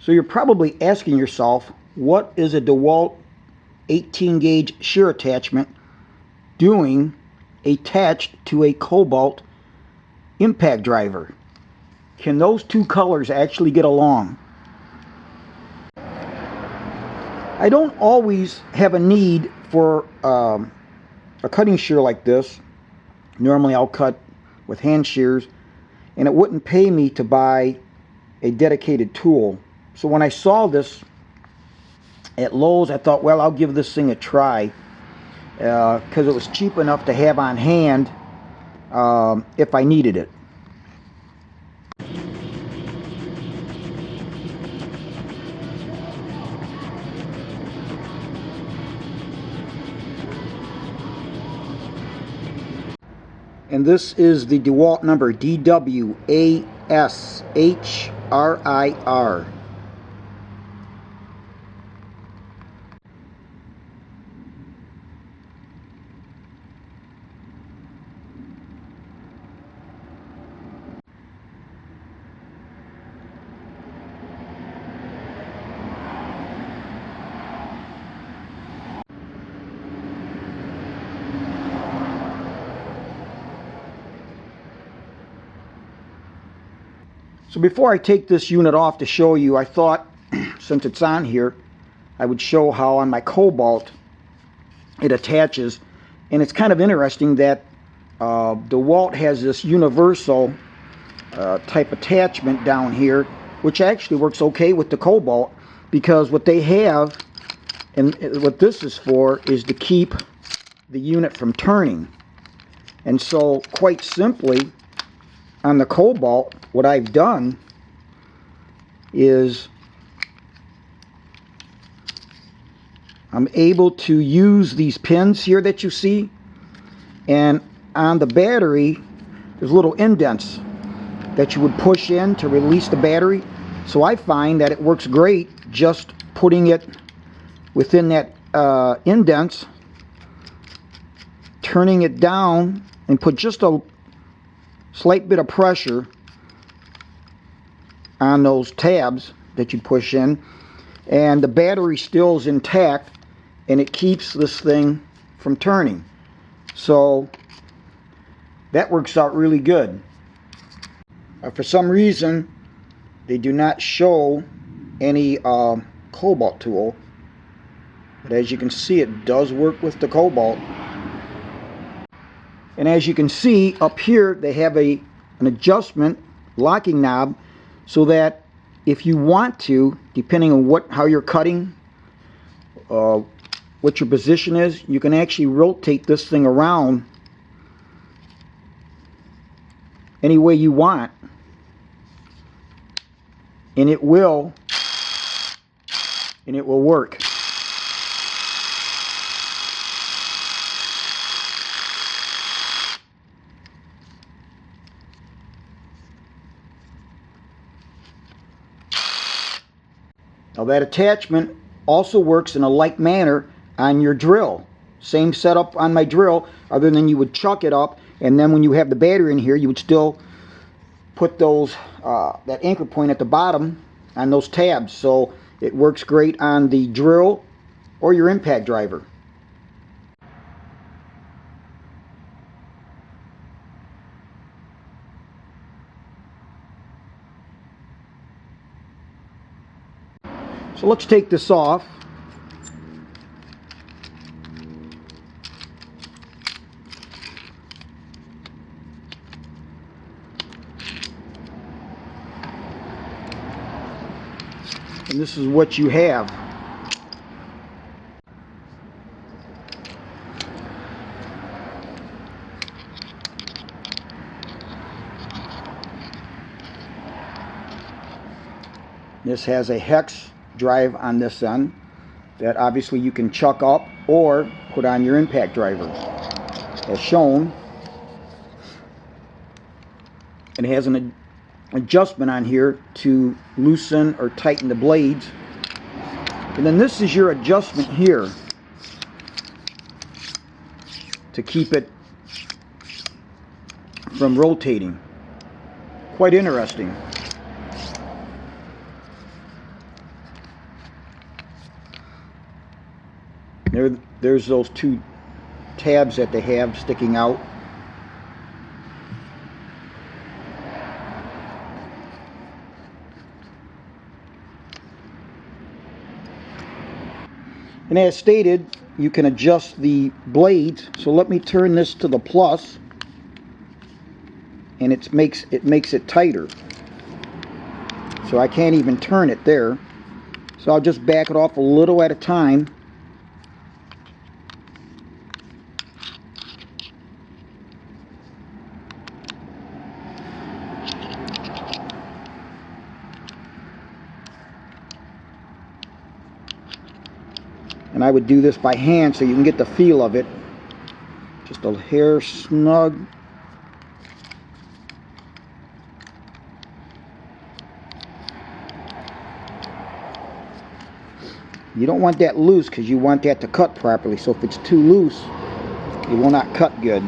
So you're probably asking yourself, what is a DeWalt 18 gauge shear attachment doing attached to a Kobalt impact driver? Can those two colors actually get along? I don't always have a need for a cutting shear like this. Normally I'll cut with hand shears, and it wouldn't pay me to buy a dedicated tool. So when I saw this at Lowe's, I thought, well, I'll give this thing a try, because it was cheap enough to have on hand if I needed it. And this is the DeWalt number DWASHRIR. So before I take this unit off to show you, I thought, since it's on here, I would show how on my Kobalt it attaches. And it's kind of interesting that DeWalt has this universal type attachment down here, which actually works okay with the Kobalt, because what they have, and what this is for, is to keep the unit from turning. And so, quite simply, on the Kobalt, what I've done is I'm able to use these pins here that you see, and on the battery there's little indents that you would push in to release the battery. So I find that it works great just putting it within that indents, turning it down, and put just a slight bit of pressure on those tabs that you push in, and the battery still is intact, and it keeps this thing from turning. So that works out really good. For some reason they do not show any Kobalt tool, but as you can see, it does work with the Kobalt. And as you can see up here, they have an adjustment locking knob, so that if you want to, depending on how you're cutting, what your position is, you can actually rotate this thing around any way you want, and it will work. Now that attachment also works in a like manner on your drill. Same setup on my drill, other than you would chuck it up, and then when you have the battery in here, you would still put those that anchor point at the bottom on those tabs. So it works great on the drill or your impact driver. So let's take this off. And this is what you have. This has a hex drive on this end that obviously you can chuck up or put on your impact driver, as shown. It has an adjustment on here to loosen or tighten the blades, and then this is your adjustment here to keep it from rotating. Quite interesting. There's those two tabs that they have sticking out. And as stated, you can adjust the blades. So let me turn this to the plus, and it makes it tighter. So I can't even turn it there. So I'll just back it off a little at a time. And I would do this by hand so you can get the feel of it. Just a hair snug. You don't want that loose because you want that to cut properly. So if it's too loose, it will not cut good.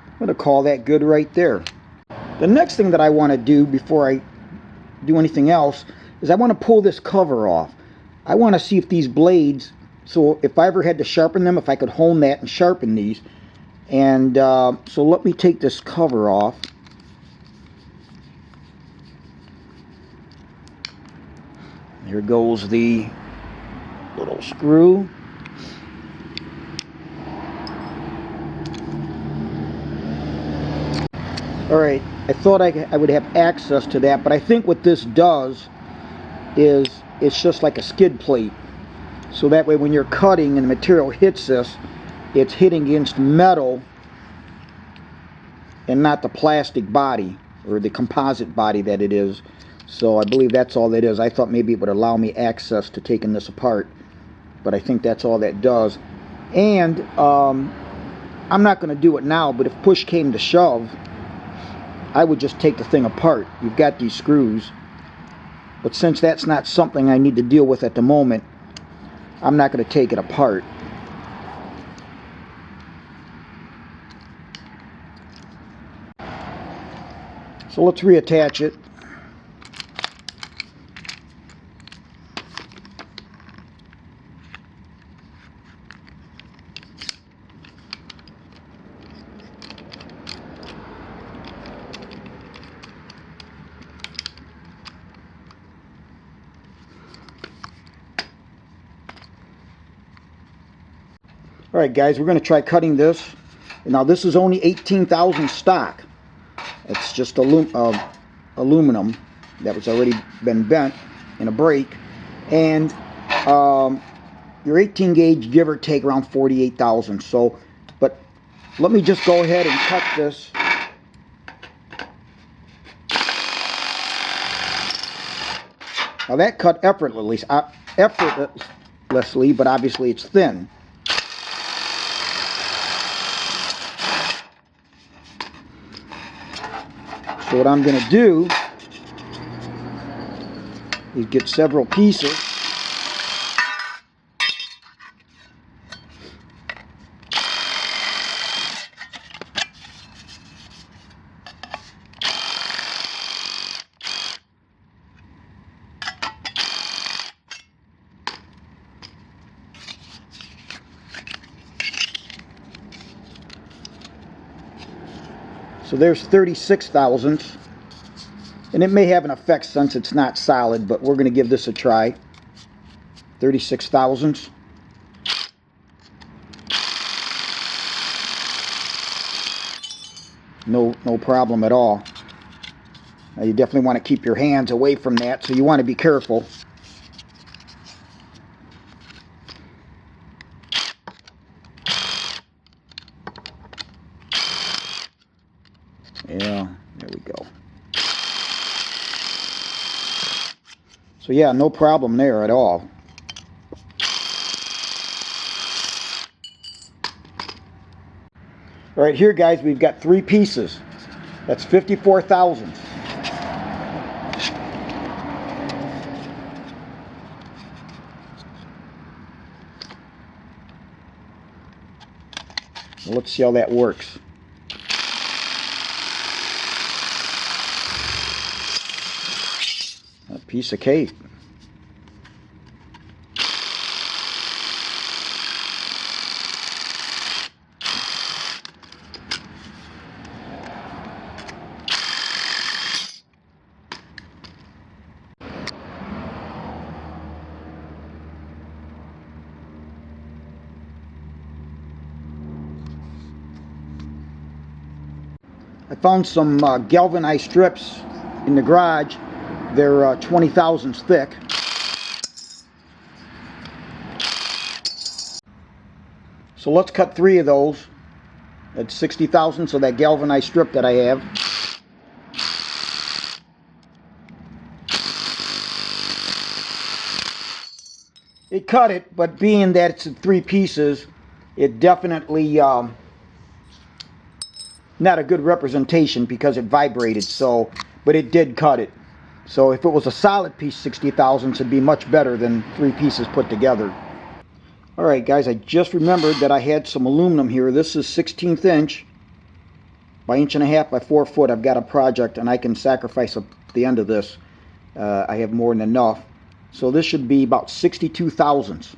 I'm going to call that good right there. The next thing that I want to do before I do anything else is I want to pull this cover off. I want to see if these blades, so if I ever had to sharpen them, if I could hone that and sharpen these. And so let me take this cover off. Here goes the little screw. Alright, I thought I would have access to that, but I think what this does is it's just like a skid plate. So that way when you're cutting and the material hits this, it's hitting against metal and not the plastic body or the composite body that it is. So I believe that's all it is. I thought maybe it would allow me access to taking this apart, but I think that's all that does. And I'm not going to do it now, but if push came to shove, I would just take the thing apart. You've got these screws, but since that's not something I need to deal with at the moment, I'm not going to take it apart. So let's reattach it. Alright guys, we're going to try cutting this. Now this is only 18,000 stock. It's just aluminum that was already been bent in a break. And your 18 gauge, give or take, around 48,000. So, but let me just go ahead and cut this. Now that cut effortlessly, but obviously it's thin. So what I'm going to do is get several pieces. So there's 36 thousandths, and it may have an effect since it's not solid, but we're going to give this a try. 36 thousandths. No problem at all. Now you definitely want to keep your hands away from that, so you want to be careful. Yeah, there we go. So yeah, no problem there at all. All right, here guys, we've got 3 pieces. That's 54 thousandths. Well, let's see how that works. A piece of cake. I found some galvanized strips in the garage. They're 20 thousandths thick. So let's cut 3 of those. That's 60 thousandths of that galvanized strip that I have. It cut it, but being that it's in 3 pieces, it definitely not a good representation because it vibrated. So, but it did cut it. So if it was a solid piece, 60 thousandths, it'd be much better than 3 pieces put together. Alright guys, I just remembered that I had some aluminum here. This is 1/16 inch by 1.5 by 4 foot. I've got a project and I can sacrifice at the end of this. I have more than enough. So this should be about 62 thousandths.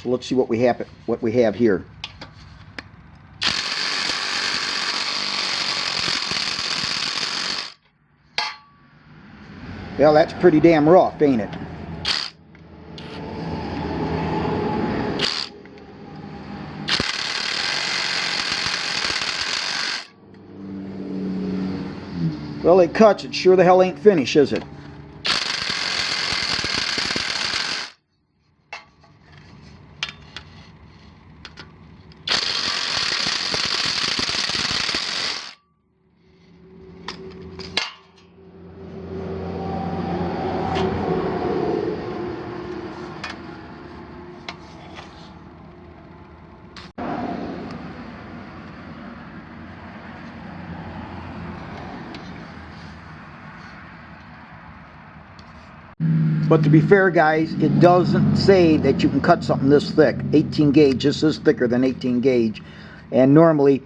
So let's see what we have here. Well, that's pretty damn rough, ain't it? Well, it cuts. It sure the hell ain't finished, is it? But to be fair, guys, it doesn't say that you can cut something this thick. 18 gauge, this is thicker than 18 gauge. And normally,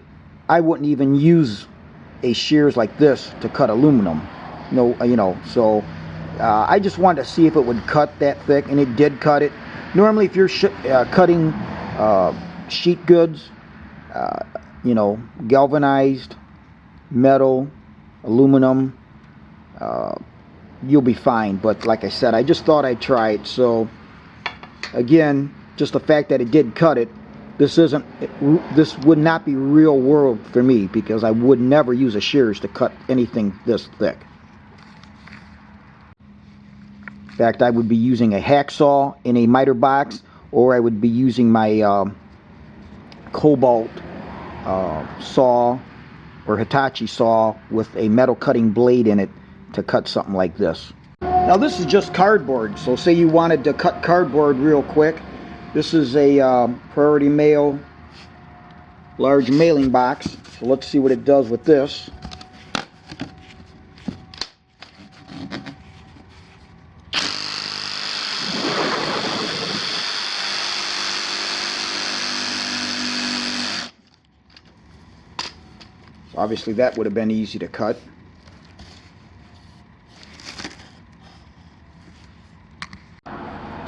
I wouldn't even use a shears like this to cut aluminum. No, you know, so I just wanted to see if it would cut that thick, and it did cut it. Normally, if you're cutting sheet goods, you know, galvanized, metal, aluminum, you'll be fine. But like I said, I just thought I'd try it. So again, just the fact that it did cut it, this would not be real world for me, because I would never use a shears to cut anything this thick. In fact, I would be using a hacksaw in a miter box, or I would be using my Kobalt saw or Hitachi saw with a metal cutting blade in it to cut something like this. Now this is just cardboard, so say you wanted to cut cardboard real quick. This is a Priority Mail large mailing box, so let's see what it does with this. So obviously that would have been easy to cut.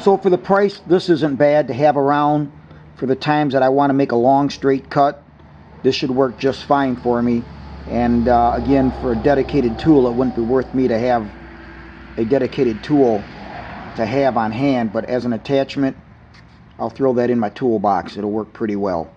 So for the price, this isn't bad to have around for the times that I want to make a long straight cut. This should work just fine for me. And again, for a dedicated tool, it wouldn't be worth me to have a dedicated tool to have on hand, but as an attachment, I'll throw that in my toolbox. It'll work pretty well.